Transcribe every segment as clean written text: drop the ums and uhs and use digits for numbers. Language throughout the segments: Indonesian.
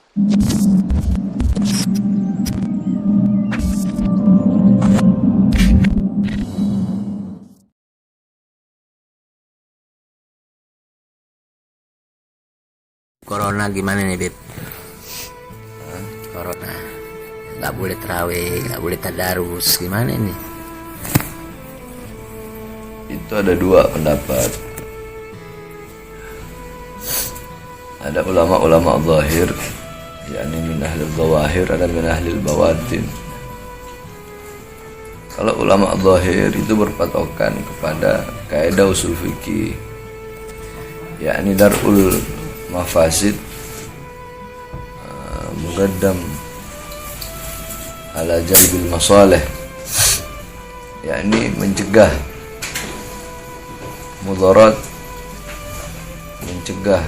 Corona gimana nih, Beb? Corona nggak boleh terawih, nggak boleh tadarus, gimana nih? Itu ada dua pendapat. Ada ulama-ulama zahir, yakni min ahli zawahir, ada min ahli bawatin. Kalau ulama zahir itu berpatokan kepada kaidah usul fikih, yakni darul mafasid muqaddam ala jalbil masalih, yakni mencegah mudarat, mencegah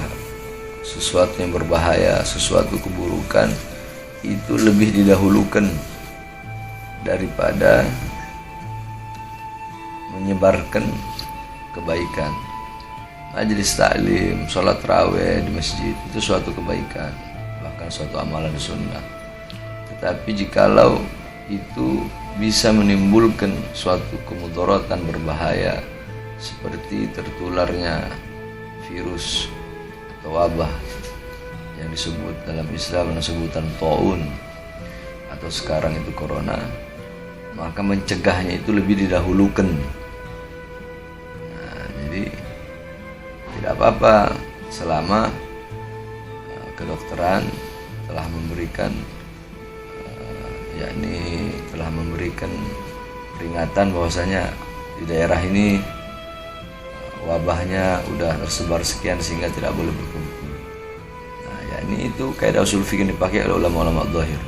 sesuatu yang berbahaya, sesuatu keburukan itu lebih didahulukan daripada menyebarkan kebaikan. Majelis taklim, sholat tarawih di masjid itu suatu kebaikan, bahkan suatu amalan sunnah. Tetapi jikalau itu bisa menimbulkan suatu kemudaratan berbahaya seperti tertularnya virus atau wabah yang disebut dalam Islam dengan sebutan taun atau sekarang itu corona, maka mencegahnya itu lebih didahulukan. Nah, jadi tidak apa-apa selama kedokteran telah memberikan yakni telah memberikan peringatan bahwasanya di daerah ini wabahnya udah tersebar sekian sehingga tidak boleh berkumpul. Nah, yakni itu kaidah usul fikih yang dipakai oleh ulama-ulama zahir.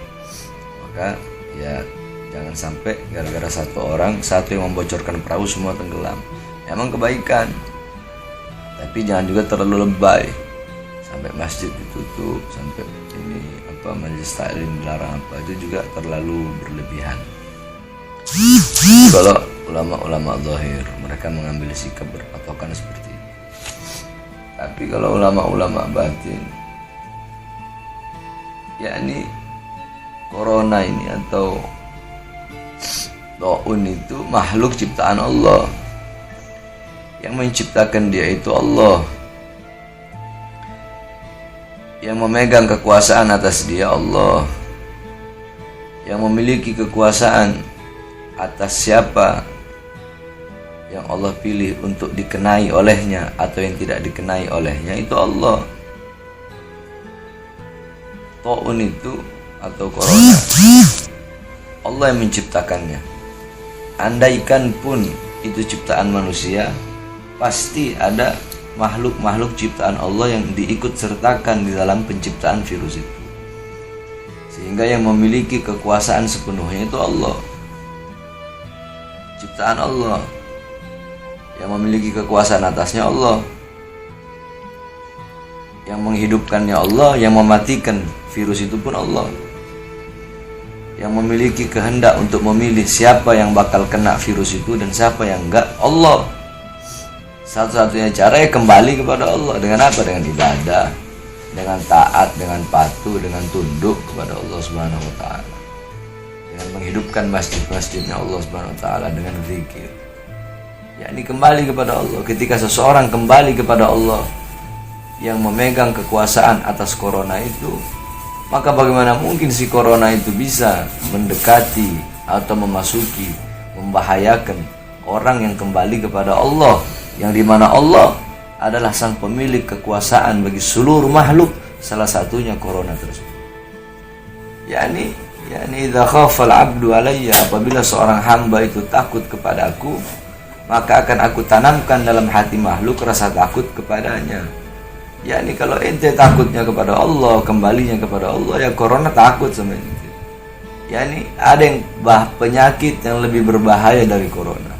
Maka ya jangan sampai gara-gara satu yang membocorkan perahu semua tenggelam. Emang kebaikan, tapi jangan juga terlalu lebay sampai masjid ditutup, sampai ini majelis taklim dilarang, itu juga terlalu berlebihan. Kalau ulama-ulama zahir mereka mengambil sikap berpatokan seperti itu. Tapi kalau ulama-ulama batin, yakni corona ini atau taun itu makhluk ciptaan Allah. Yang menciptakan dia itu Allah. Yang memegang kekuasaan atas dia Allah. Yang memiliki kekuasaan atas siapa yang Allah pilih untuk dikenai olehnya atau yang tidak dikenai olehnya itu Allah. Taun itu atau corona Allah yang menciptakannya. Andaikan pun itu ciptaan manusia, pasti ada makhluk-makhluk ciptaan Allah yang diikut sertakan di dalam penciptaan virus itu. Sehingga yang memiliki kekuasaan sepenuhnya itu Allah. Ciptaan Allah. Yang memiliki kekuasaan atasnya Allah. Yang menghidupkannya Allah, yang mematikan virus itu pun Allah. Yang memiliki kehendak untuk memilih siapa yang bakal kena virus itu dan siapa yang enggak, Allah. Satu-satunya cara ya kembali kepada Allah. Dengan apa? Dengan ibadah, dengan taat, dengan patuh, dengan tunduk kepada Allah Subhanahu wa taala. Dengan menghidupkan masjid-masjidnya Allah Subhanahu wa taala dengan zikir. Yakni kembali kepada Allah. Ketika seseorang kembali kepada Allah yang memegang kekuasaan atas corona itu, maka bagaimana mungkin si corona itu bisa mendekati atau memasuki, membahayakan orang yang kembali kepada Allah, yang dimana Allah adalah sang pemilik kekuasaan bagi seluruh makhluk, salah satunya corona tersebut. yakni idza khafal abdu alayya, apabila seorang hamba itu takut kepadaku, maka akan aku tanamkan dalam hati makhluk rasa takut kepadanya. Yakni kalau ente takutnya kepada Allah, kembalinya kepada Allah, ya corona takut sama ente. Yakni ada yang penyakit yang lebih berbahaya dari corona.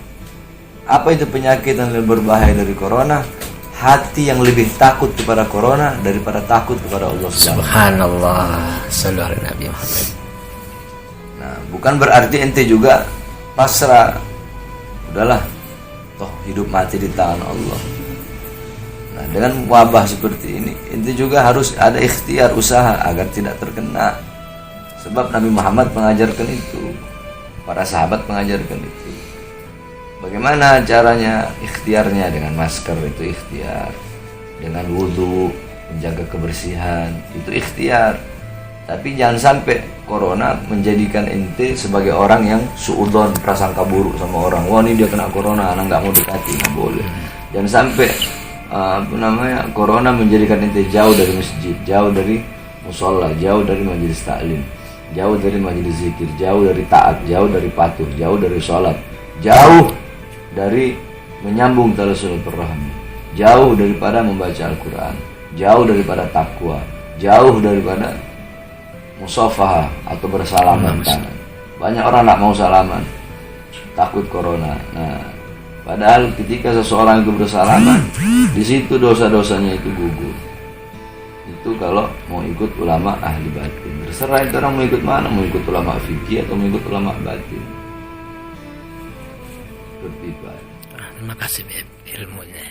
Apa itu penyakit yang lebih berbahaya dari corona? Hati yang lebih takut kepada corona daripada takut kepada Allah Subhanallah. Sallallahu alaihi Nabi Muhammad. Nah, bukan berarti ente juga pasrah. Udahlah, toh hidup mati di tangan Allah. Nah, dengan wabah seperti ini, itu juga harus ada ikhtiar usaha agar tidak terkena. Sebab Nabi Muhammad mengajarkan itu, para sahabat mengajarkan itu. Bagaimana caranya? Ikhtiarnya dengan masker itu ikhtiar, dengan wudhu, menjaga kebersihan itu ikhtiar. Tapi jangan sampai corona menjadikan ente sebagai orang yang suudzon, prasangka buruk sama orang. Wah, ini dia kena corona, anak nggak mau dekati, nggak boleh. Jangan sampai corona menjadikan ente jauh dari masjid, jauh dari musola, jauh dari majelis taklim, jauh dari majelis zikir, jauh dari taat, jauh dari patuh, jauh dari sholat, jauh dari menyambung tali silaturahmi, jauh daripada membaca Al-Quran, jauh daripada takwa, jauh daripada musafahah atau bersalaman tangan. Banyak orang tak mau salaman, takut corona. Nah, padahal ketika seseorang itu bersalaman, di situ dosa-dosanya itu gugur. Itu kalau mau ikut ulama ahli batin. Terserah itu orang mau ikut mana, mau ikut ulama fikih atau mau ikut ulama batin. Seperti itu. Terima kasih ilmunya.